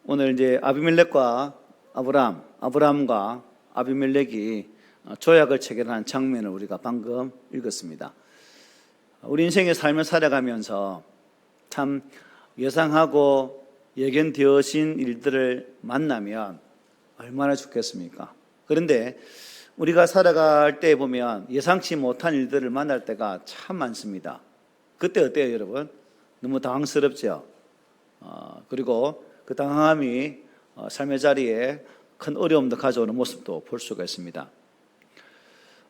오늘 이제 아비멜렉과 아브라함과 아비멜렉이 조약을 체결한 장면을 우리가 방금 읽었습니다. 우리 인생의 삶을 살아가면서 참 예상하고 예견되어진 일들을 만나면 얼마나 좋겠습니까? 그런데 우리가 살아갈 때 보면 예상치 못한 일들을 만날 때가 참 많습니다. 그때 어때요, 여러분? 너무 당황스럽죠? 그리고 그 당황함이 삶의 자리에 큰 어려움도 가져오는 모습도 볼 수가 있습니다.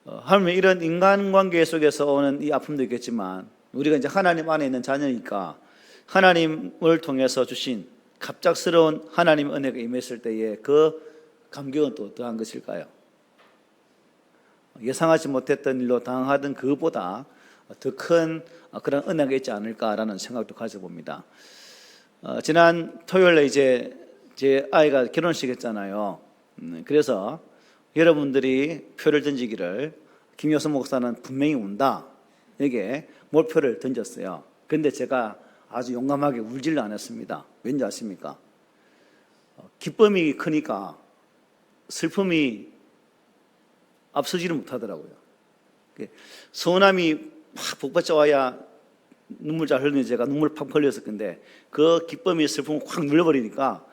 하물며 이런 인간관계 속에서 오는 이 아픔도 있겠지만 우리가 이제 하나님 안에 있는 자녀니까 하나님을 통해서 주신 갑작스러운 하나님 은혜가 임했을 때에 그 감격은 또 어떠한 것일까요? 예상하지 못했던 일로 당황하던 그것보다 더 큰 그런 은혜가 있지 않을까라는 생각도 가져봅니다. 지난 토요일에 이제 제 아이가 결혼식 했잖아요. 그래서 여러분들이 표를 던지기를 김효선 목사는 분명히 온다, 여기에 몰표를 던졌어요. 그런데 제가 아주 용감하게 울지를 않았습니다. 왠지 아십니까? 기쁨이 크니까 슬픔이 앞서지를 못하더라고요. 서운함이 막 북받쳐와야 눈물 잘 흘리는 제가 눈물 팍 흘렸을 건데 그 기쁨이 슬픔을 확 눌려버리니까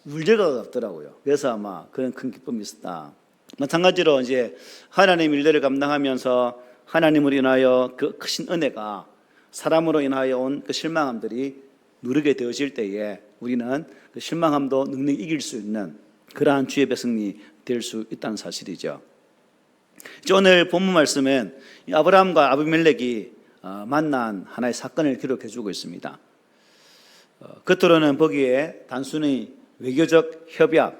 울제가 없더라고요. 그래서 아마 그런 큰 기쁨이 있었다. 마찬가지로 이제 하나님 일들을 감당하면서 하나님으로 인하여 그 크신 은혜가 사람으로 인하여 온 그 실망함들이 누르게 되어질 때에 우리는 그 실망함도 능력히 이길 수 있는 그러한 주의 백성이 될 수 있다는 사실이죠. 오늘 본문 말씀은 아브라함과 아비멜렉이 만난 하나의 사건을 기록해 주고 있습니다. 겉으로는 보기에 단순히 외교적 협약의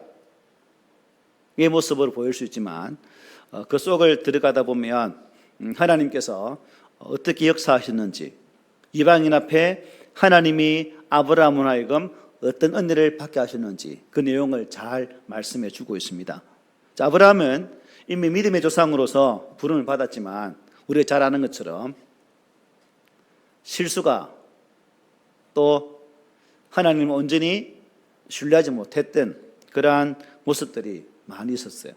모습으로 보일 수 있지만 그 속을 들어가다 보면 하나님께서 어떻게 역사하셨는지, 이방인 앞에 하나님이 아브라함을 하여금 어떤 은혜를 받게 하셨는지 그 내용을 잘 말씀해 주고 있습니다. 자, 아브라함은 이미 믿음의 조상으로서 부름을 받았지만 우리가 잘 아는 것처럼 실수가 또 하나님을 온전히 신뢰하지 못했던 그러한 모습들이 많이 있었어요.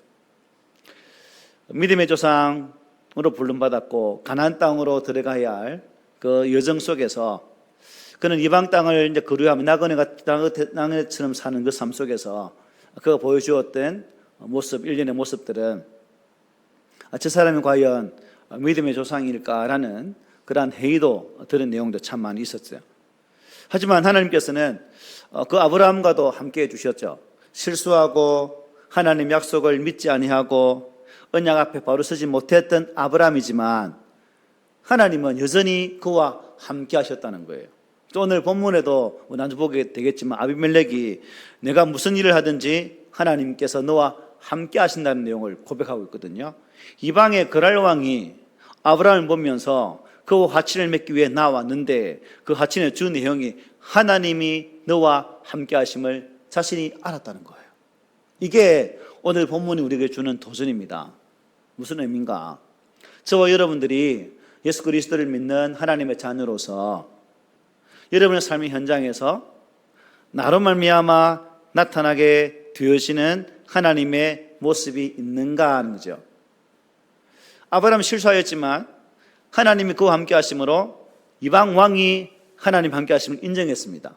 믿음의 조상으로 부름받았고 가나안 땅으로 들어가야 할 그 여정 속에서 그는 이방 땅을 이제 거류하며 나그네처럼 사는 그 삶 속에서 그가 보여주었던 모습, 일련의 모습들은 저 사람이 과연 믿음의 조상일까라는 그러한 회의도 들은 내용도 참 많이 있었어요. 하지만 하나님께서는 그 아브라함과도 함께 해주셨죠. 실수하고 하나님 약속을 믿지 아니하고 언약 앞에 바로 서지 못했던 아브라함이지만 하나님은 여전히 그와 함께 하셨다는 거예요. 오늘 본문에도 나중에 보게 되겠지만 아비멜렉이 내가 무슨 일을 하든지 하나님께서 너와 함께 하신다는 내용을 고백하고 있거든요. 이방의 그랄 왕이 아브라함을 보면서 그 화친을 맺기 위해 나왔는데 그 화친의 주 내용이 하나님이 너와 함께 하심을 자신이 알았다는 거예요. 이게 오늘 본문이 우리에게 주는 도전입니다. 무슨 의미인가? 저와 여러분들이 예수 그리스도를 믿는 하나님의 자녀로서 여러분의 삶의 현장에서 나로 말미암아 나타나게 되어지는 하나님의 모습이 있는가 하는 거죠. 아브라함은 실수하였지만 하나님이 그와 함께 하심으로 이방 왕이 하나님 함께 하심을 인정했습니다.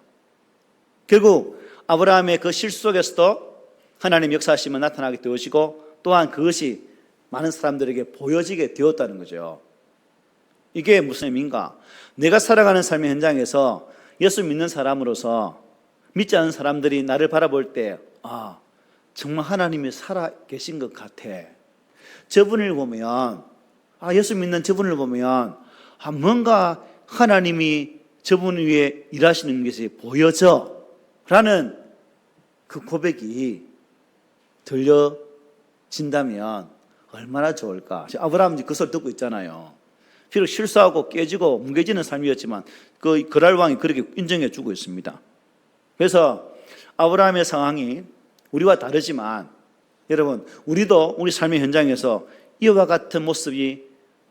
결국 아브라함의 그 실수 속에서도 하나님 역사하심을 나타나게 되어지고 또한 그것이 많은 사람들에게 보여지게 되었다는 거죠. 이게 무슨 의미인가? 내가 살아가는 삶의 현장에서 예수 믿는 사람으로서 믿지 않는 사람들이 나를 바라볼 때 정말 하나님이 살아 계신 것 같아. 저분을 보면 예수 믿는 저분을 보면 뭔가 하나님이 저분 위에 일하시는 것이 보여져 라는 그 고백이 들려진다면 얼마나 좋을까. 아브라함이 그 소리 듣고 있잖아요. 비록 실수하고 깨지고 뭉개지는 삶이었지만 그 그랄 왕이 그렇게 인정해 주고 있습니다. 그래서 아브라함의 상황이 우리와 다르지만 여러분, 우리도 우리 삶의 현장에서 이와 같은 모습이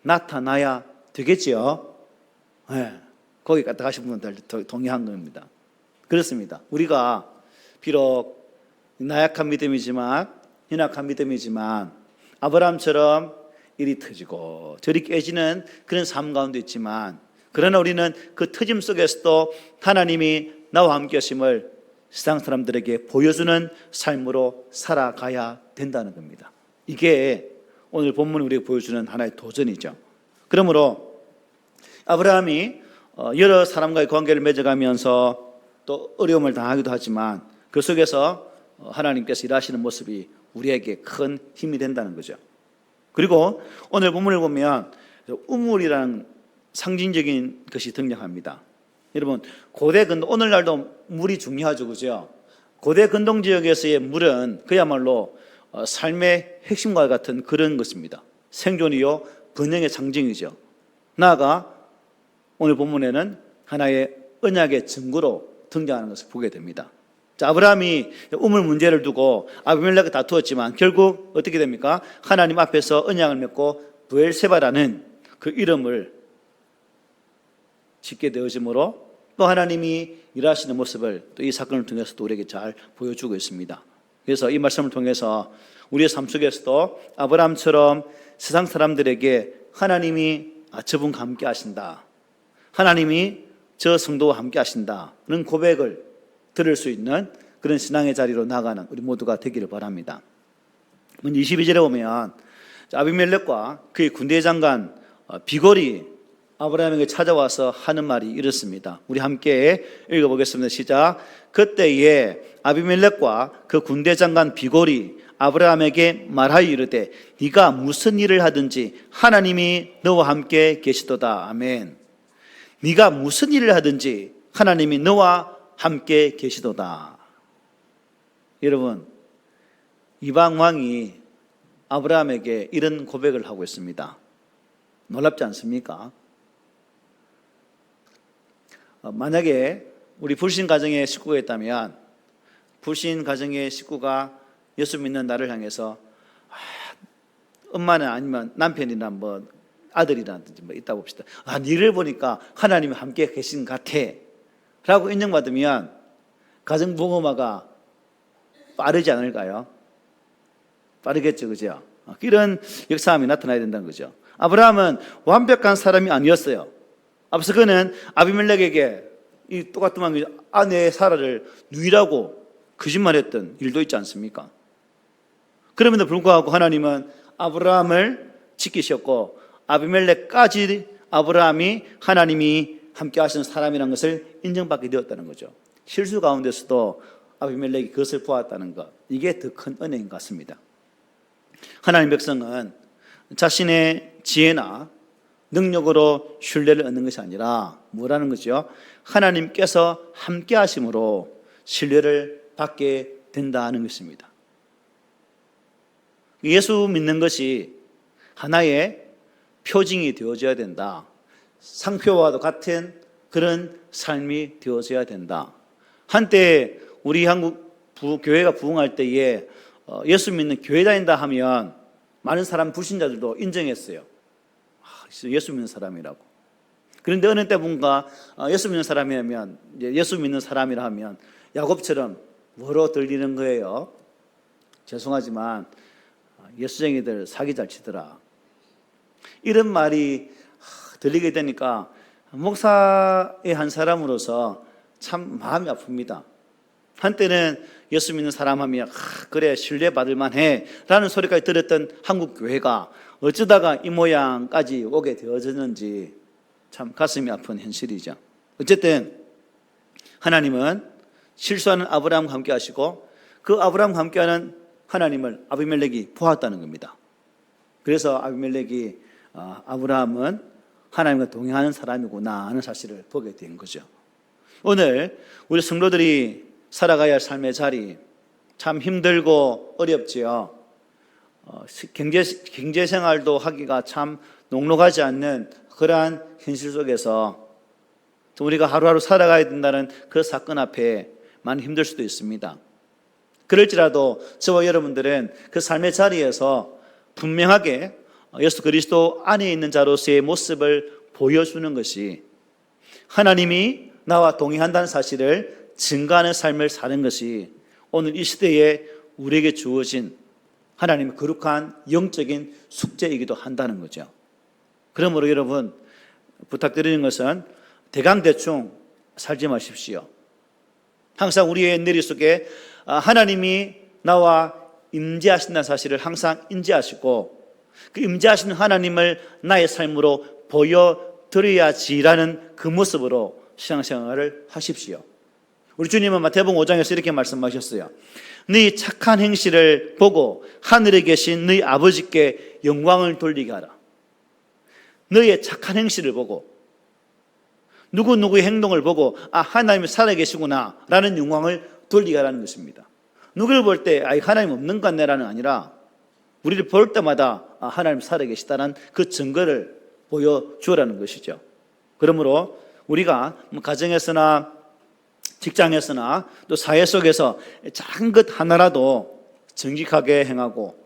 나타나야 되겠지요. 네, 거기 갔다 가신 분들 동의한 겁니다. 그렇습니다. 우리가 비록 나약한 믿음이지만, 연약한 믿음이지만 아브라함처럼 일이 터지고 저리 깨지는 그런 삶 가운데 있지만, 그러나 우리는 그 터짐 속에서도 하나님이 나와 함께 하심을 세상 사람들에게 보여주는 삶으로 살아가야 된다는 겁니다. 이게 오늘 본문이 우리에게 보여주는 하나의 도전이죠. 그러므로 아브라함이 여러 사람과의 관계를 맺어가면서 또 어려움을 당하기도 하지만 그 속에서 하나님께서 일하시는 모습이 우리에게 큰 힘이 된다는 거죠. 그리고 오늘 본문을 보면 우물이라는 상징적인 것이 등장합니다. 여러분, 고대 근동, 오늘날도 물이 중요하죠, 그죠? 고대 근동 지역에서의 물은 그야말로 삶의 핵심과 같은 그런 것입니다. 생존이요, 번영의 상징이죠. 나아가 오늘 본문에는 하나의 언약의 증거로 등장하는 것을 보게 됩니다. 자, 아브라함이 우물 문제를 두고 아비멜렉과 다투었지만 결국 어떻게 됩니까? 하나님 앞에서 언약을 맺고 브엘세바라는 그 이름을 짓게 되어지므로 또 하나님이 일하시는 모습을 또 이 사건을 통해서 또 우리에게 잘 보여주고 있습니다. 그래서 이 말씀을 통해서 우리의 삶 속에서도 아브라함처럼 세상 사람들에게 하나님이 저분과 함께 하신다, 하나님이 저 성도와 함께 하신다는 고백을 들을 수 있는 그런 신앙의 자리로 나가는 우리 모두가 되기를 바랍니다. 22절에 보면 아비멜렉과 그의 군대 장관 비골이 아브라함에게 찾아와서 하는 말이 이렇습니다. 우리 함께 읽어보겠습니다. 시작. 그때에 아비멜렉과 그 군대 장관 비골이 아브라함에게 말하여 이르되 네가 무슨 일을 하든지 하나님이 너와 함께 계시도다. 아멘. 네가 무슨 일을 하든지 하나님이 너와 함께 계시도다. 여러분, 이방 왕이 아브라함에게 이런 고백을 하고 있습니다. 놀랍지 않습니까? 만약에 우리 불신 가정의 식구가 있다면 불신 가정의 식구가 예수 믿는 나를 향해서 엄마는 아니면 남편이나 뭐 아들이라든지 뭐 있다 봅시다. 니를 보니까 하나님이 함께 계신 것 같아 라고 인정받으면 가정부모마가 빠르지 않을까요? 빠르겠죠, 그죠? 이런 역사함이 나타나야 된다는 거죠. 아브라함은 완벽한 사람이 아니었어요. 앞서 그는 아비멜렉에게 이 똑같은 아내 사라를 누이라고 거짓말했던 일도 있지 않습니까? 그럼에도 불구하고 하나님은 아브라함을 지키셨고 아비멜렉까지 아브라함이 하나님이 함께 하시는 사람이라는 것을 인정받게 되었다는 거죠. 실수 가운데서도 아비멜렉이 그것을 보았다는 것, 이게 더 큰 은혜인 것 같습니다. 하나님 백성은 자신의 지혜나 능력으로 신뢰를 얻는 것이 아니라 뭐라는 거죠? 하나님께서 함께 하심으로 신뢰를 받게 된다는 것입니다. 예수 믿는 것이 하나의 표징이 되어져야 된다. 상표와도 같은 그런 삶이 되어져야 된다. 한때 우리 한국 교회가 부흥할 때에 예수 믿는 교회 다닌다 하면 많은 사람 불신자들도 인정했어요. 예수 믿는 사람이라고. 그런데 어느 때 뭔가 예수 믿는 사람이라면, 예수 믿는 사람이라 하면 야곱처럼 뭐로 들리는 거예요? 죄송하지만 예수쟁이들 사기 잘 치더라. 이런 말이 들리게 되니까 목사의 한 사람으로서 참 마음이 아픕니다. 한때는 예수 믿는 사람 하면 그래 신뢰받을 만해 라는 소리까지 들었던 한국 교회가 어쩌다가 이 모양까지 오게 되어졌는지 참 가슴이 아픈 현실이죠. 어쨌든 하나님은 실수하는 아브라함과 함께 하시고 그 아브라함과 함께하는 하나님을 아비멜렉이 보았다는 겁니다. 그래서 아비멜렉이 아브라함은 하나님과 동행하는 사람이구나 하는 사실을 보게 된 거죠. 오늘 우리 성도들이 살아가야 할 삶의 자리 참 힘들고 어렵지요. 경제 생활도 하기가 참 녹록하지 않는 그러한 현실 속에서 우리가 하루하루 살아가야 된다는 그 사건 앞에 많이 힘들 수도 있습니다. 그럴지라도 저와 여러분들은 그 삶의 자리에서 분명하게 예수 그리스도 안에 있는 자로서의 모습을 보여주는 것이, 하나님이 나와 동행한다는 사실을 증거하는 삶을 사는 것이 오늘 이 시대에 우리에게 주어진 하나님의 거룩한 영적인 숙제이기도 한다는 거죠. 그러므로 여러분 부탁드리는 것은 대강대충 살지 마십시오. 항상 우리의 뇌리 속에 하나님이 나와 임재하신다는 사실을 항상 인지하시고 그 임재하시는 하나님을 나의 삶으로 보여드려야지라는 그 모습으로 신앙생활을 하십시오. 우리 주님은 마태복음 5장에서 이렇게 말씀하셨어요. 너희 착한 행실을 보고 하늘에 계신 너희 아버지께 영광을 돌리게 하라. 너희의 착한 행실을 보고 누구누구의 행동을 보고 하나님이 살아계시구나 라는 영광을 돌리게 하라는 것입니다. 누구를 볼 때 하나님 없는 것 같네라는 아니라 우리를 볼 때마다 하나님 살아계시다는 그 증거를 보여주라는 것이죠. 그러므로 우리가 가정에서나 직장에서나 또 사회 속에서 작은 것 하나라도 정직하게 행하고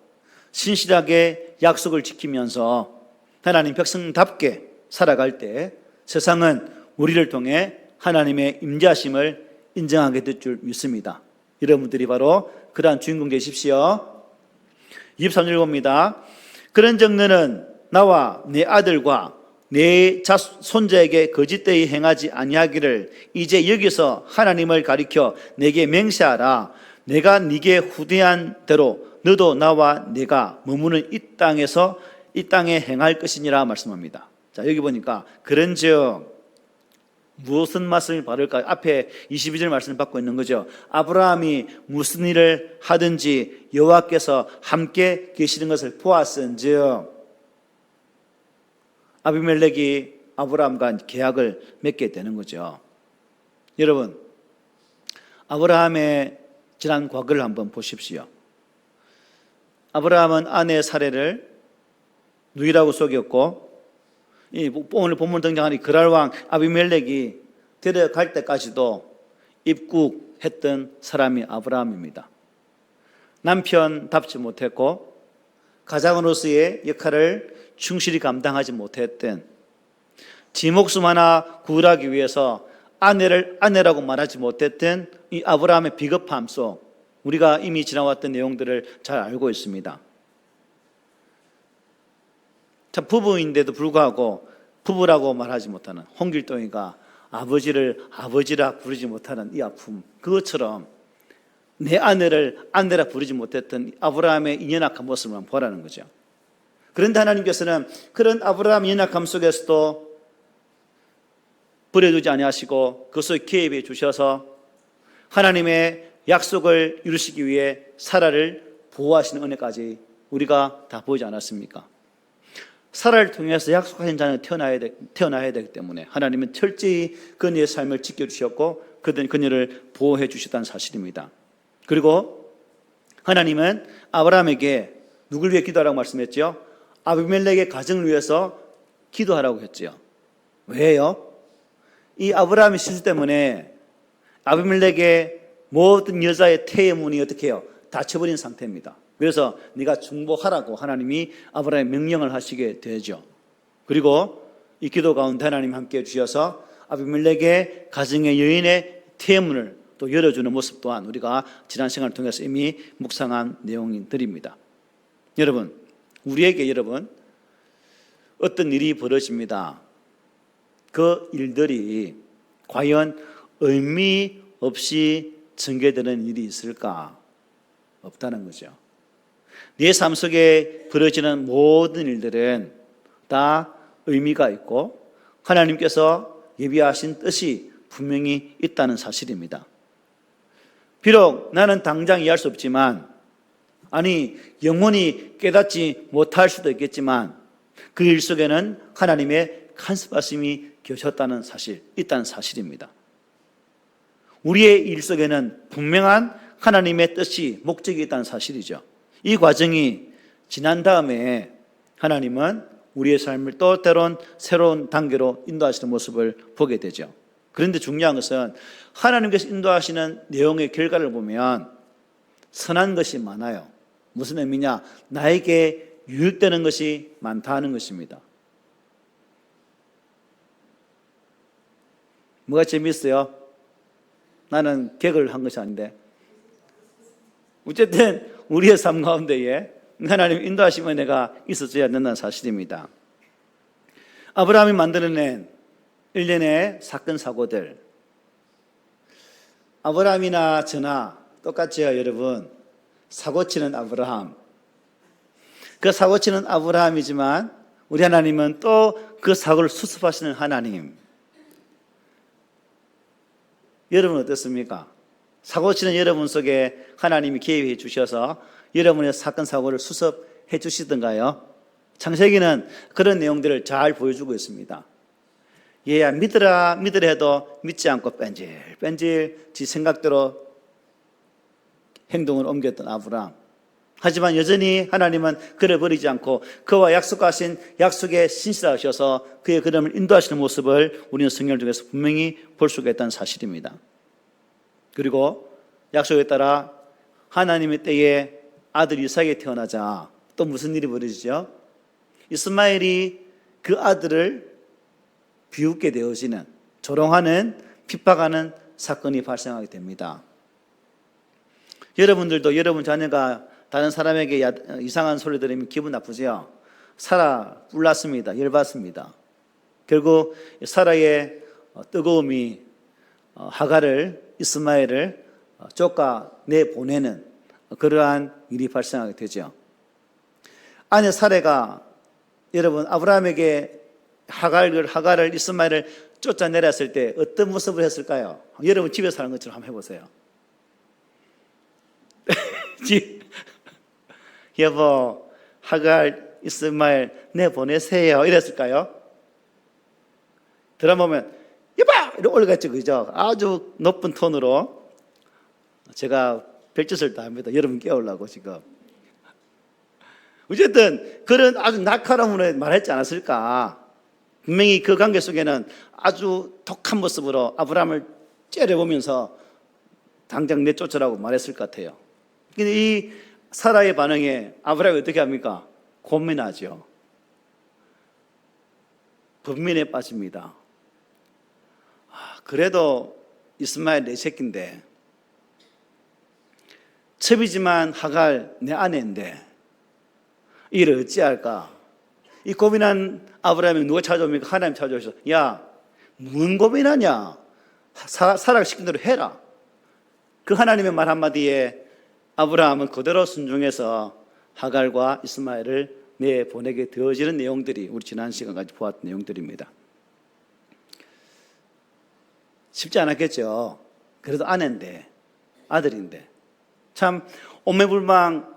신실하게 약속을 지키면서 하나님 백성답게 살아갈 때 세상은 우리를 통해 하나님의 임재하심을 인정하게 될 줄 믿습니다. 여러분들이 바로 그러한 주인공 되십시오. 23절 봅니다. 그런즉 너는 나와 내 아들과 내 손자에게 거짓되이 행하지 아니하기를 이제 여기서 하나님을 가리켜 내게 맹세하라. 내가 네게 후대한 대로 너도 나와 내가 머무는 이 땅에 행할 것이니라 말씀합니다. 자, 여기 보니까 그런즉 무슨 말씀을 받을까요? 앞에 22절 말씀을 받고 있는 거죠. 아브라함이 무슨 일을 하든지 여호와께서 함께 계시는 것을 보았은즉 아비멜렉이 아브라함과 계약을 맺게 되는 거죠. 여러분, 아브라함의 지난 과거를 한번 보십시오. 아브라함은 아내 사례를 누이라고 속였고 오늘 본문 등장하는 그랄왕 아비멜렉이 데려갈 때까지도 입국했던 사람이 아브라함입니다. 남편답지 못했고 가장으로서의 역할을 충실히 감당하지 못했던 지 목숨 하나 구하기 위해서 아내를 아내라고 말하지 못했던 이 아브라함의 비겁함 속 우리가 이미 지나왔던 내용들을 잘 알고 있습니다. 참 부부인데도 불구하고 부부라고 말하지 못하는 홍길동이가 아버지를 아버지라 부르지 못하는 이 아픔, 그것처럼 내 아내를 아내라 부르지 못했던 아브라함의 이 연약한 모습을 한번 보라는 거죠. 그런데 하나님께서는 그런 아브라함의 연약함 속에서도 버려두지 아니하시고 그것을 개입해 주셔서 하나님의 약속을 이루시기 위해 사라를 보호하시는 은혜까지 우리가 다 보지 않았습니까? 사라를 통해서 약속하신 자는 태어나야 되기 때문에 하나님은 철저히 그녀의 삶을 지켜주셨고 그녀를 보호해 주셨다는 사실입니다. 그리고 하나님은 아브라함에게 누굴 위해 기도하라고 말씀했죠? 아비멜렉의 가정을 위해서 기도하라고 했죠. 왜요? 이 아브라함의 실수 때문에 아비멜렉의 모든 여자의 태의 문이 어떻게 해요? 닫혀버린 상태입니다. 그래서 네가 중보하라고 하나님이 아브라함에 명령을 하시게 되죠. 그리고 이 기도 가운데 하나님 함께 해주셔서 아비멜렉의 가정의 여인의 태의 문을 또 열어주는 모습 또한 우리가 지난 시간을 통해서 이미 묵상한 내용들입니다. 여러분, 우리에게 어떤 일이 벌어집니다. 그 일들이 과연 의미 없이 전개되는 일이 있을까? 없다는 거죠. 내 삶 속에 벌어지는 모든 일들은 다 의미가 있고 하나님께서 예비하신 뜻이 분명히 있다는 사실입니다. 비록 나는 당장 이해할 수 없지만 영원히 깨닫지 못할 수도 있겠지만 그 일 속에는 하나님의 간섭하심이 계셨다는 사실, 있다는 사실입니다. 우리의 일 속에는 분명한 하나님의 뜻이 목적이 있다는 사실이죠. 이 과정이 지난 다음에 하나님은 우리의 삶을 또 때론 새로운 단계로 인도하시는 모습을 보게 되죠. 그런데 중요한 것은 하나님께서 인도하시는 내용의 결과를 보면 선한 것이 많아요. 무슨 의미냐? 나에게 유익되는 것이 많다는 것입니다. 뭐가 재미있어요? 나는 개그를 한 것이 아닌데 어쨌든 우리의 삶 가운데에 하나님 인도하심 은혜가 있어줘야 된다는 사실입니다. 아브라함이 만들어낸 일련의 사건 사고들, 아브라함이나 저나 똑같지요, 여러분. 사고치는 아브라함. 그 사고치는 아브라함이지만 우리 하나님은 또 그 사고를 수습하시는 하나님. 여러분 어떻습니까? 사고치는 여러분 속에 하나님이 개입해 주셔서 여러분의 사건 사고를 수습해 주시던가요? 창세기는 그런 내용들을 잘 보여주고 있습니다. 얘야 믿으라 해도 믿지 않고 뺀질 지 생각대로 행동을 옮겼던 아브라함. 하지만 여전히 하나님은 그를 버리지 않고 그와 약속하신 약속에 신실하셔서 그의 걸음을 인도하시는 모습을 우리는 성경 중에서 분명히 볼 수가 있다는 사실입니다. 그리고 약속에 따라 하나님의 때에 아들 이삭이 태어나자 또 무슨 일이 벌어지죠? 이스마엘이 그 아들을 비웃게 되어지는, 조롱하는, 핍박하는 사건이 발생하게 됩니다. 여러분들도 여러분 자녀가 다른 사람에게 이상한 소리 들으면 기분 나쁘죠? 사라 뿔났습니다. 열받습니다. 결국 사라의 뜨거움이 하갈을, 이스마엘을 쫓아내보내는 그러한 일이 발생하게 되죠. 아내 사라가 여러분 아브라함에게 하갈을, 이스마엘을 쫓아내렸을 때 어떤 모습을 했을까요? 여러분 집에서 하는 것처럼 한번 해보세요. 여보, 하갈, 이스마엘 내보내세요. 이랬을까요? 들어보면 여보! 이렇게 올라갔죠. 그죠? 아주 높은 톤으로. 제가 별짓을 다 합니다. 여러분 깨우려고 지금. 어쨌든 그런 아주 날카로운 말했지 않았을까? 분명히 그 관계 속에는 아주 독한 모습으로 아브라함을 째려보면서 당장 내쫓으라고 말했을 것 같아요. 근데 이 사라의 반응에 아브라함이 어떻게 합니까? 고민하죠. 번민에 빠집니다. 그래도 이스마엘 내 새끼인데, 첩이지만 하갈 내 아내인데 이를 어찌할까? 이 고민한 아브라함이 누가 찾아옵니까? 하나님 찾아오셔서 야, 무슨 고민하냐? 사라가 시킨 대로 해라. 그 하나님의 말 한마디에 아브라함은 그대로 순종해서 하갈과 이스마엘을 내보내게 되어지는 내용들이 우리 지난 시간까지 보았던 내용들입니다. 쉽지 않았겠죠. 그래도 아내인데, 아들인데. 참 오매불망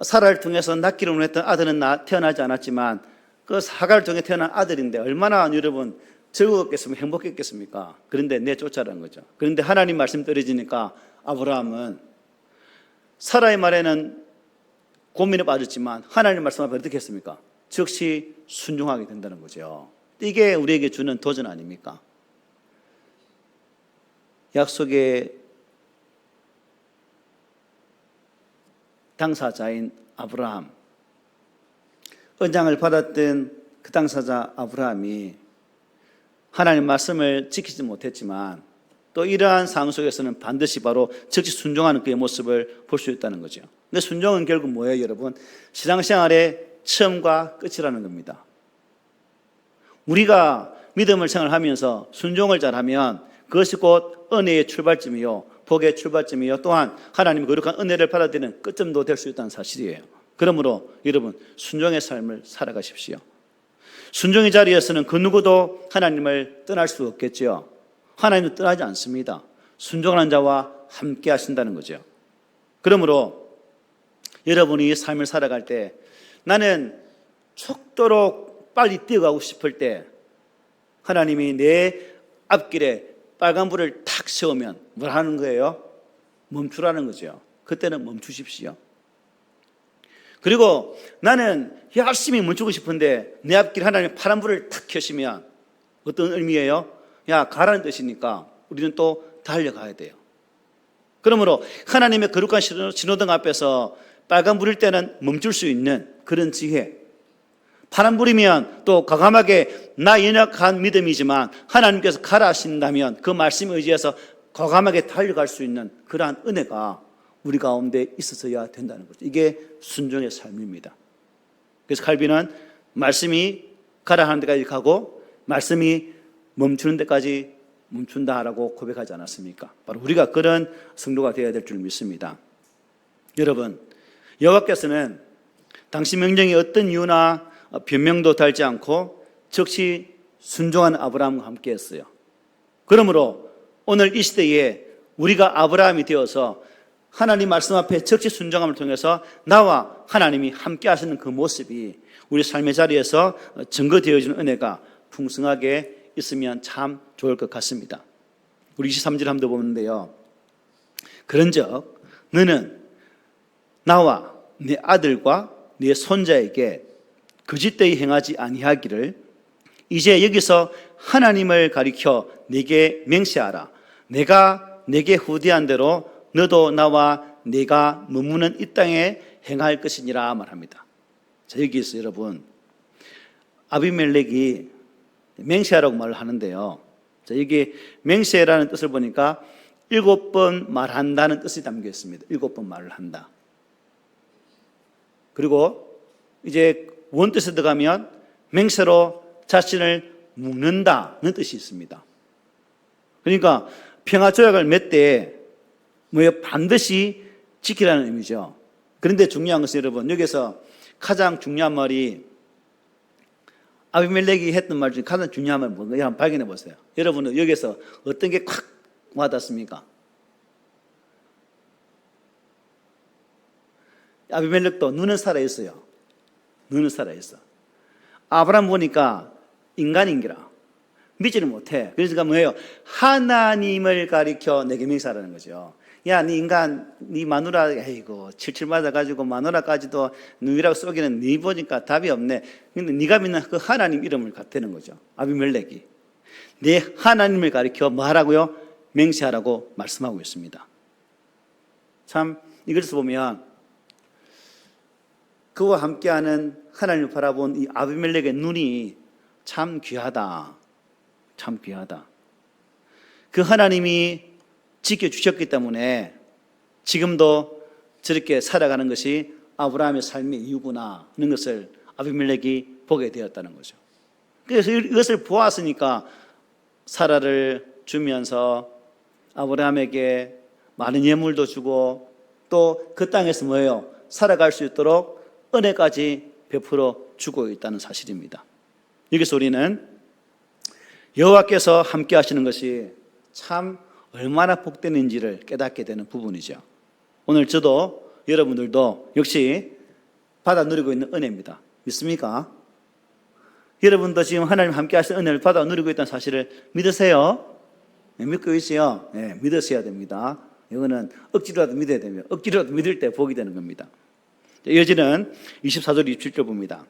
사라를 통해서 낳기로 했던 아들은 태어나지 않았지만 그 하갈을 통해 태어난 아들인데 얼마나 여러분 즐거웠겠습니까? 행복했겠습니까? 그런데 내쫓아라는 거죠. 그런데 하나님 말씀 떨어지니까 아브라함은 사라의 말에는 고민에 빠졌지만 하나님 말씀 앞에 어떻게 했습니까? 즉시 순종하게 된다는 거죠. 이게 우리에게 주는 도전 아닙니까? 약속의 당사자인 아브라함, 언장을 받았던 그 당사자 아브라함이 하나님 말씀을 지키지 못했지만 또 이러한 상황 속에서는 반드시 바로 즉시 순종하는 그의 모습을 볼 수 있다는 거죠. 근데 순종은 결국 뭐예요, 여러분? 신앙생활의 처음과 끝이라는 겁니다. 우리가 믿음을 생활하면서 순종을 잘하면 그것이 곧 은혜의 출발점이요, 복의 출발점이요, 또한 하나님의 거룩한 은혜를 받아들이는 끝점도 될 수 있다는 사실이에요. 그러므로 여러분 순종의 삶을 살아가십시오. 순종의 자리에서는 그 누구도 하나님을 떠날 수 없겠죠. 하나님은 떠나지 않습니다. 순종하는 자와 함께 하신다는 거죠. 그러므로 여러분이 삶을 살아갈 때 나는 촉도로 빨리 뛰어가고 싶을 때 하나님이 내 앞길에 빨간불을 탁 세우면 뭘 하는 거예요? 멈추라는 거죠. 그때는 멈추십시오. 그리고 나는 열심히 멈추고 싶은데 내 앞길 하나님 파란불을 탁 켜시면 어떤 의미예요? 야, 가라는 뜻이니까 우리는 또 달려가야 돼요. 그러므로 하나님의 거룩한 신호등 앞에서 빨간불일 때는 멈출 수 있는 그런 지혜, 파란불이면 또 과감하게 나 연약한 믿음이지만 하나님께서 가라 하신다면 그 말씀에 의지해서 과감하게 달려갈 수 있는 그러한 은혜가 우리 가운데 있어야 된다는 거죠. 이게 순종의 삶입니다. 그래서 칼빈은 말씀이 가라 하는 데까지 가고 말씀이 멈추는 데까지 멈춘다라고 고백하지 않았습니까? 바로 우리가 그런 성도가 되어야 될 줄 믿습니다. 여러분, 여호와께서는 당신 명령에 어떤 이유나 변명도 달지 않고 즉시 순종한 아브라함과 함께 했어요. 그러므로 오늘 이 시대에 우리가 아브라함이 되어서 하나님 말씀 앞에 즉시 순종함을 통해서 나와 하나님이 함께 하시는 그 모습이 우리 삶의 자리에서 증거되어지는 은혜가 풍성하게 있으면 참 좋을 것 같습니다. 우리 23절 한번 보는데요. 그런즉 너는 나와 네 아들과 네 손자에게 거짓되이 행하지 아니하기를 이제 여기서 하나님을 가리켜 네게 맹세하라. 내가 네게 후대한 대로 너도 나와 네가 머무는 이 땅에 행할 것이니라 말합니다. 자, 여기서 여러분 아비멜렉이 맹세하라고 말을 하는데요. 자, 여기 맹세라는 뜻을 보니까 7번 말한다는 뜻이 담겨 있습니다. 7번 말을 한다. 그리고 이제 원뜻에 들어가면 맹세로 자신을 묶는다는 뜻이 있습니다. 그러니까 평화조약을 맺되 반드시 지키라는 의미죠. 그런데 중요한 것은 여러분 여기서 가장 중요한 말이 아비멜렉이 했던 말 중에 가장 중요한 말은 뭔가 한번 발견해 보세요. 여러분은 여기서 어떤 게 콱 와닿습니까? 아비멜렉도 눈은 살아있어요. 눈은 살아있어. 아브라함 보니까 인간인기라 믿지를 못해. 그러니까 뭐예요? 하나님을 가리켜 내게 맹세하라는 거죠. 야, 네 인간, 네 마누라, 아이고, 칠칠 맞아가지고 마누라까지도 누이라고 쏘기는 네 보니까 답이 없네. 근데 네가 믿는 그 하나님 이름을 갖대는 거죠. 아비멜렉이. 네 하나님을 가리켜 뭐 하라고요? 맹세하라고 말씀하고 있습니다. 참, 이것을 보면 그와 함께하는 하나님을 바라본 이 아비멜렉의 눈이 참 귀하다. 참 귀하다. 그 하나님이 지켜주셨기 때문에 지금도 저렇게 살아가는 것이 아브라함의 삶의 이유구나 하는 것을 아비멜렉이 보게 되었다는 거죠. 그래서 이것을 보았으니까 사라를 주면서 아브라함에게 많은 예물도 주고 또 그 땅에서 뭐예요? 살아갈 수 있도록 은혜까지 베풀어 주고 있다는 사실입니다. 여기서 우리는 여호와께서 함께 하시는 것이 참 얼마나 복되는지를 깨닫게 되는 부분이죠. 오늘 저도 여러분들도 역시 받아 누리고 있는 은혜입니다. 믿습니까? 여러분도 지금 하나님 함께 하시는 은혜를 받아 누리고 있다는 사실을 믿으세요? 네, 믿고 있어요? 네, 믿으셔야 됩니다. 이거는 억지로라도 믿어야 됩니다. 억지로라도 믿을 때 복이 되는 겁니다. 이어지는 24절 27절 봅니다.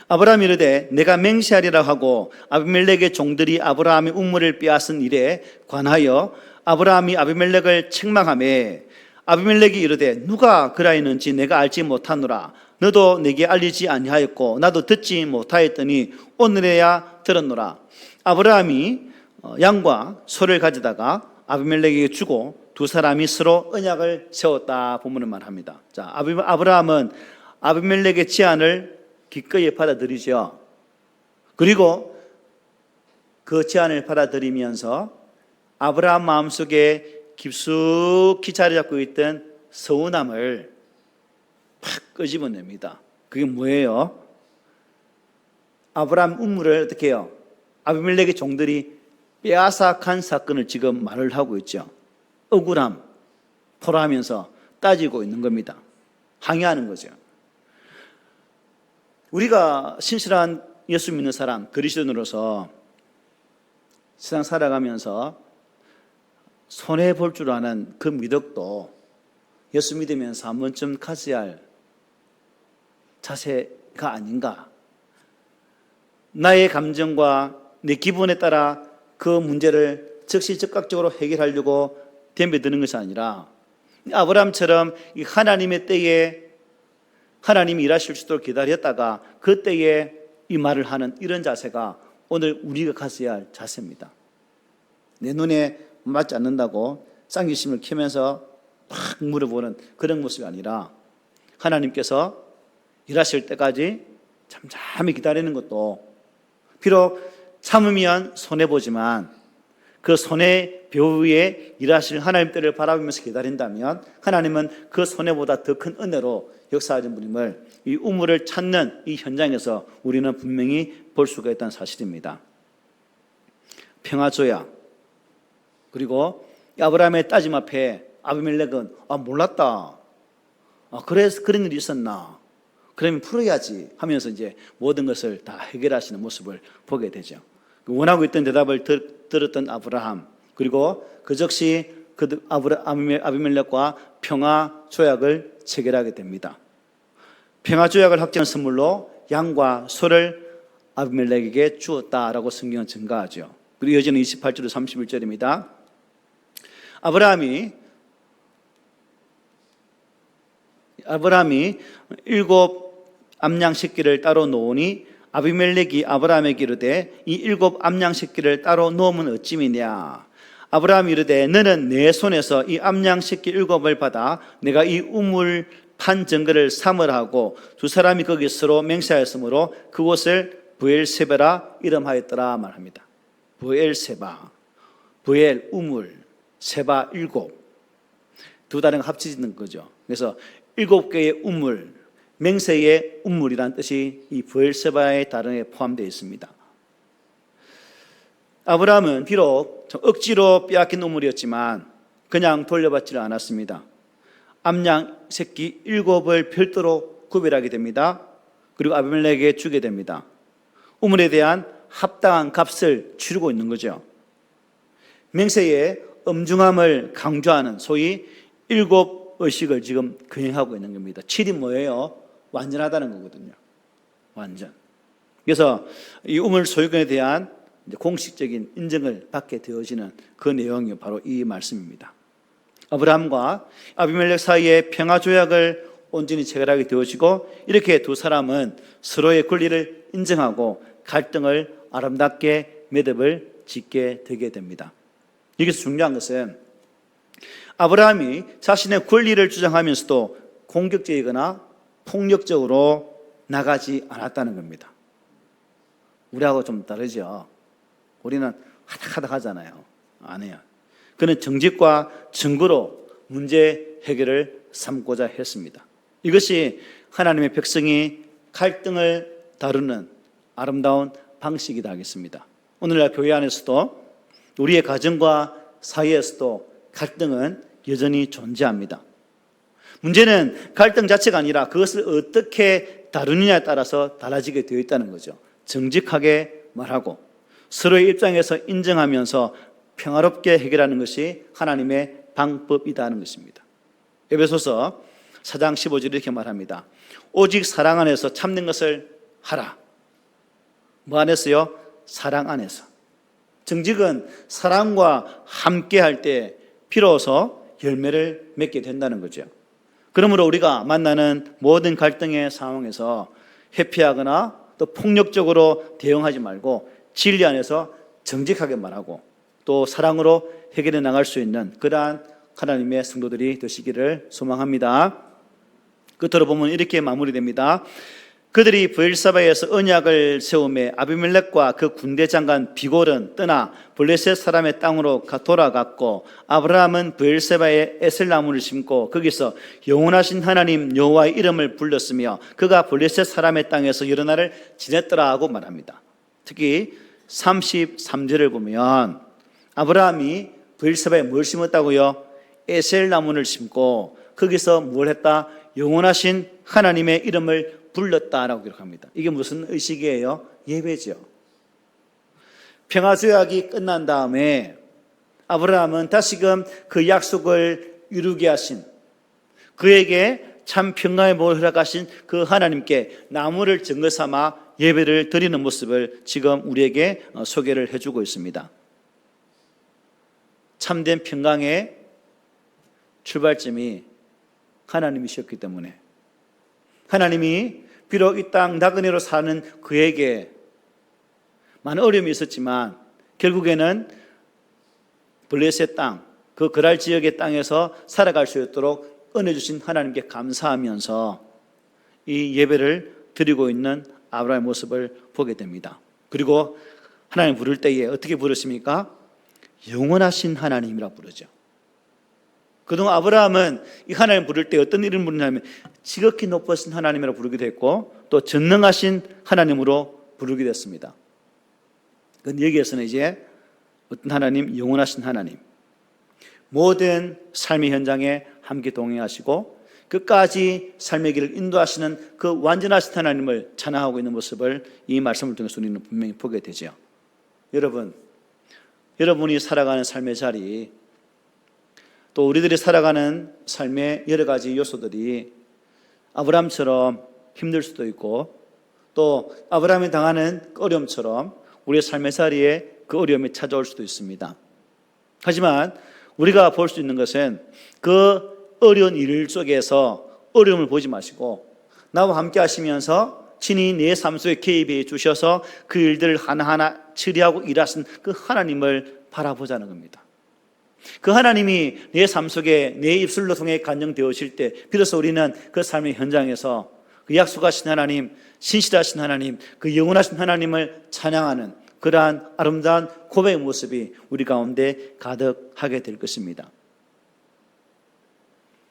아브라함이 이르되 내가 맹세하리라 하고 아비멜렉의 종들이 아브라함의 우물을 빼앗은 일에 관하여 아브라함이 아비멜렉을 책망하매 아비멜렉이 이르되 누가 그라했는지 내가 알지 못하노라. 너도 내게 알리지 아니하였고 나도 듣지 못하였더니 오늘에야 들었노라. 아브라함이 양과 소를 가져다가 아비멜렉에게 주고 두 사람이 서로 언약을 세웠다 본문은 말합니다. 자, 아브라함은 아비멜렉의 제안을 기꺼이 받아들이죠. 그리고 그 제안을 받아들이면서 아브라함 마음속에 깊숙이 자리 잡고 있던 서운함을 팍 끄집어냅니다. 그게 뭐예요? 아브라함 우물을 어떻게 해요? 아비멜렉의 종들이 빼앗아간 사건을 지금 말을 하고 있죠. 억울함, 토라하면서 따지고 있는 겁니다. 항의하는 거죠. 우리가 신실한 예수 믿는 사람, 그리스도인으로서 세상 살아가면서 손해볼 줄 아는 그 미덕도 예수 믿으면서 한 번쯤 가져야 할 자세가 아닌가. 나의 감정과 내 기분에 따라 그 문제를 즉시 즉각적으로 해결하려고 덤벼드는 것이 아니라 아브라함처럼 하나님의 때에 하나님이 일하실 수 있도록 기다렸다가 그 때에 이 말을 하는 이런 자세가 오늘 우리가 가져야 할 자세입니다. 내 눈에 맞지 않는다고 쌍기심을 켜면서 막 물어보는 그런 모습이 아니라 하나님께서 일하실 때까지 잠잠히 기다리는 것도 비록 참으면 손해보지만 그 손해벼 위에 일하실 하나님 때를 바라보면서 기다린다면 하나님은 그 손해보다 더 큰 은혜로 역사하신 분임을 이 우물을 찾는 이 현장에서 우리는 분명히 볼 수가 있다는 사실입니다. 평화조약 그리고 아브라함의 따짐 앞에 아비멜렉은 몰랐다. 그래서 그런 일이 있었나? 그러면 풀어야지 하면서 이제 모든 것을 다 해결하시는 모습을 보게 되죠. 원하고 있던 대답을 들었던 아브라함 그리고 그 즉시 아비멜렉과 평화 조약을 체결하게 됩니다. 평화 조약을 확정한 선물로 양과 소를 아비멜렉에게 주었다라고 성경은 증가하죠. 그리고 이어지는 28절로 31절입니다. 아브라함이 7 암양 새끼를 따로 놓으니 아비멜렉이 아브라함에게 이르되 이 7 암양 새끼를 따로 놓으면 어찌미냐. 아브라함이 이르되 너는 내 손에서 이 암양 새끼 7을 받아 내가 이 우물 판 정거를 삼으라 하고 두 사람이 거기 서로 맹세하였으므로 그곳을 브엘세바라 이름하였더라 말합니다. 브엘세바, 브엘 우물, 세바 7, 두 단어가 합쳐지는 거죠. 그래서 7개의 우물, 맹세의 우물이라는 뜻이 이 브엘세바의 단어에 포함되어 있습니다. 아브라함은 비록 억지로 빼앗긴 우물이었지만 그냥 돌려받지는 않았습니다. 암양 새끼 7을 별도로 구별하게 됩니다. 그리고 아비멜렉에게 주게 됩니다. 우물에 대한 합당한 값을 치르고 있는 거죠. 맹세의 엄중함을 강조하는 소위 7 의식을 지금 거행하고 있는 겁니다. 7이 뭐예요? 완전하다는 거거든요. 완전. 그래서 이 우물 소유권에 대한 공식적인 인정을 받게 되어지는 그 내용이 바로 이 말씀입니다. 아브라함과 아비멜렉 사이에 평화조약을 온전히 체결하게 되어지고 이렇게 두 사람은 서로의 권리를 인정하고 갈등을 아름답게 매듭을 짓게 되게 됩니다. 여기서 중요한 것은 아브라함이 자신의 권리를 주장하면서도 공격적이거나 폭력적으로 나가지 않았다는 겁니다. 우리하고 좀 다르죠. 우리는 하닥하닥 하잖아요. 안 해요. 그는 정직과 증거로 문제 해결을 삼고자 했습니다. 이것이 하나님의 백성이 갈등을 다루는 아름다운 방식이다 하겠습니다. 오늘날 교회 안에서도 우리의 가정과 사이에서도 갈등은 여전히 존재합니다. 문제는 갈등 자체가 아니라 그것을 어떻게 다루느냐에 따라서 달라지게 되어 있다는 거죠. 정직하게 말하고 서로의 입장에서 인정하면서 평화롭게 해결하는 것이 하나님의 방법이다 하는 것입니다. 에베소서 4장 15절 이렇게 말합니다. 오직 사랑 안에서 참는 것을 하라. 뭐 안에서요? 사랑 안에서. 정직은 사랑과 함께 할 때 비로소 열매를 맺게 된다는 거죠. 그러므로 우리가 만나는 모든 갈등의 상황에서 회피하거나 또 폭력적으로 대응하지 말고 진리 안에서 정직하게 말하고 또 사랑으로 해결해 나갈 수 있는 그러한 하나님의 성도들이 되시기를 소망합니다. 끝으로 보면 이렇게 마무리됩니다. 그들이 브엘사바에서 언약을 세우며 아비멜렉과 그 군대 장관 비골은 떠나 블레셋 사람의 땅으로 돌아갔고 아브라함은 브엘사바에 에셀나무를 심고 거기서 영원하신 하나님 여호와의 이름을 불렀으며 그가 블레셋 사람의 땅에서 여러 날을 지냈더라 하고 말합니다. 특히 33절을 보면 아브라함이 브엘사바에 뭘 심었다고요? 에셀나무를 심고 거기서 뭘 했다? 영원하신 하나님의 이름을 불렀다라고 기록합니다. 이게 무슨 의식이에요? 예배죠. 평화조약이 끝난 다음에 아브라함은 다시금 그 약속을 이루게 하신 그에게 참 평강의 복을 허락하신 그 하나님께 나무를 증거 삼아 예배를 드리는 모습을 지금 우리에게 소개를 해주고 있습니다. 참된 평강의 출발점이 하나님이셨기 때문에 하나님이 비록 이 땅 나그네로 사는 그에게 많은 어려움이 있었지만 결국에는 블레셋 땅, 그 그랄 지역의 땅에서 살아갈 수 있도록 은혜 주신 하나님께 감사하면서 이 예배를 드리고 있는 아브라함의 모습을 보게 됩니다. 그리고 하나님 부를 때에 어떻게 부르십니까? 영원하신 하나님이라 부르죠. 그동안 아브라함은 이 하나님 부를 때 어떤 이름을 부르냐면 지극히 높으신 하나님이라 부르기도 했고 또 전능하신 하나님으로 부르기도 했습니다. 그런데 여기에서는 이제 어떤 하나님? 영원하신 하나님, 모든 삶의 현장에 함께 동행하시고 끝까지 삶의 길을 인도하시는 그 완전하신 하나님을 찬양하고 있는 모습을 이 말씀을 통해서 우리는 분명히 보게 되죠. 여러분이 살아가는 삶의 자리, 또 우리들이 살아가는 삶의 여러 가지 요소들이 아브라함처럼 힘들 수도 있고 또 아브라함이 당하는 어려움처럼 우리의 삶의 자리에 그 어려움이 찾아올 수도 있습니다. 하지만 우리가 볼 수 있는 것은 그 어려운 일 속에서 어려움을 보지 마시고 나와 함께 하시면서 친히 내 삶 속에 개입해 주셔서 그 일들을 하나하나 처리하고 일하신 그 하나님을 바라보자는 겁니다. 그 하나님이 내 삶 속에 내 입술로 통해 간증되어질 때 비로소 우리는 그 삶의 현장에서 그 약속하신 하나님, 신실하신 하나님, 그 영원하신 하나님을 찬양하는 그러한 아름다운 고백의 모습이 우리 가운데 가득하게 될 것입니다.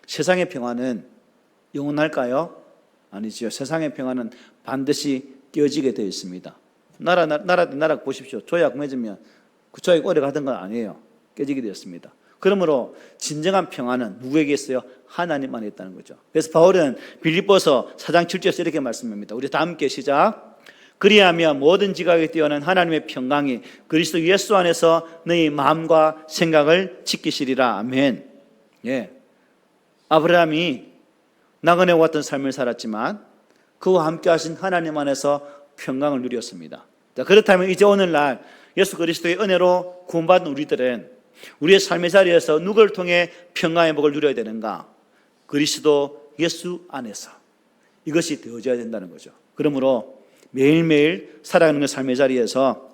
세상의 평화는 영원할까요? 아니지요. 세상의 평화는 반드시 깨어지게 되어 있습니다. 나라 보십시오. 조약 맺으면 그 조약이 오래 가던 건 아니에요. 깨지게 되었습니다. 그러므로 진정한 평화는 누구에게 있어요? 하나님 안에 있다는 거죠. 그래서 바울은 빌립보서 4장 7절에서 이렇게 말씀합니다. 우리 다 함께 시작. 그리하며 모든 지각에 뛰어난 하나님의 평강이 그리스도 예수 안에서 너희 마음과 생각을 지키시리라. 아멘. 예. 아브라함이 나그네 왔던 삶을 살았지만 그와 함께 하신 하나님 안에서 평강을 누렸습니다. 자, 그렇다면 이제 오늘날 예수 그리스도의 은혜로 구원받은 우리들은 우리의 삶의 자리에서 누구를 통해 평강의 복을 누려야 되는가? 그리스도 예수 안에서 이것이 되어져야 된다는 거죠. 그러므로 매일매일 살아가는 삶의 자리에서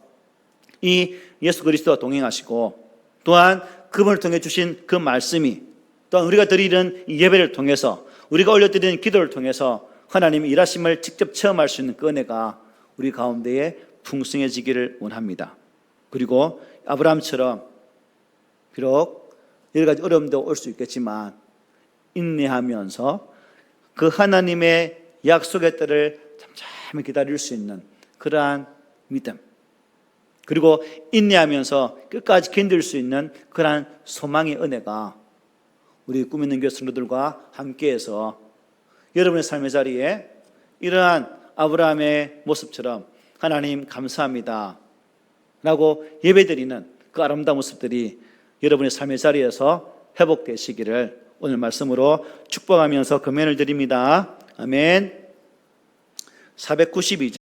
이 예수 그리스도와 동행하시고 또한 그분을 통해 주신 그 말씀이 또한 우리가 드리는 이 예배를 통해서 우리가 올려드리는 기도를 통해서 하나님의 일하심을 직접 체험할 수 있는 그 은혜가 우리 가운데에 풍성해지기를 원합니다. 그리고 아브라함처럼 비록 여러 가지 어려움도 올 수 있겠지만 인내하면서 그 하나님의 약속의 때를 잠잠히 기다릴 수 있는 그러한 믿음, 그리고 인내하면서 끝까지 견딜 수 있는 그러한 소망의 은혜가 우리 꿈 있는 교회 성도들과 함께해서 여러분의 삶의 자리에 이러한 아브라함의 모습처럼 하나님 감사합니다 라고 예배드리는 그 아름다운 모습들이 여러분의 삶의 자리에서 회복되시기를 오늘 말씀으로 축복하면서 금연을 드립니다. 아멘. 492절